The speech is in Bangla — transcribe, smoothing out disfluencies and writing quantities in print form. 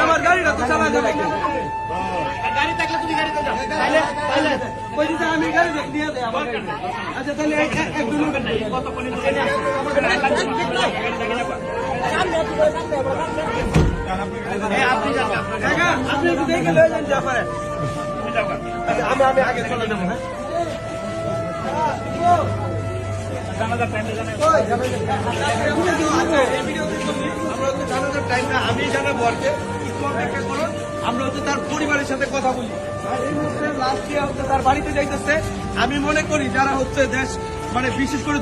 আমার গাড়িটা তো চালা যাবে গাড়ি থাকলে তুমি গাড়িতে যাও আমি গাড়ি দিয়ে দেয় আমার আচ্ছা তাহলে একদম কতক্ষণ আপনি একটু দেখে লয়ে যান যা পারেন আমি আগে চলে যাবো হ্যাঁ আমি জানাবো আর একটু অপেক্ষা করুন আমরা হচ্ছে তার পরিবারের সাথে কথা বলি আর এই মুহূর্তে লাস্ট হচ্ছে তার বাড়িতে যাইতেছে আমি মনে করি যারা হচ্ছে দেশ মানে বিশেষ করে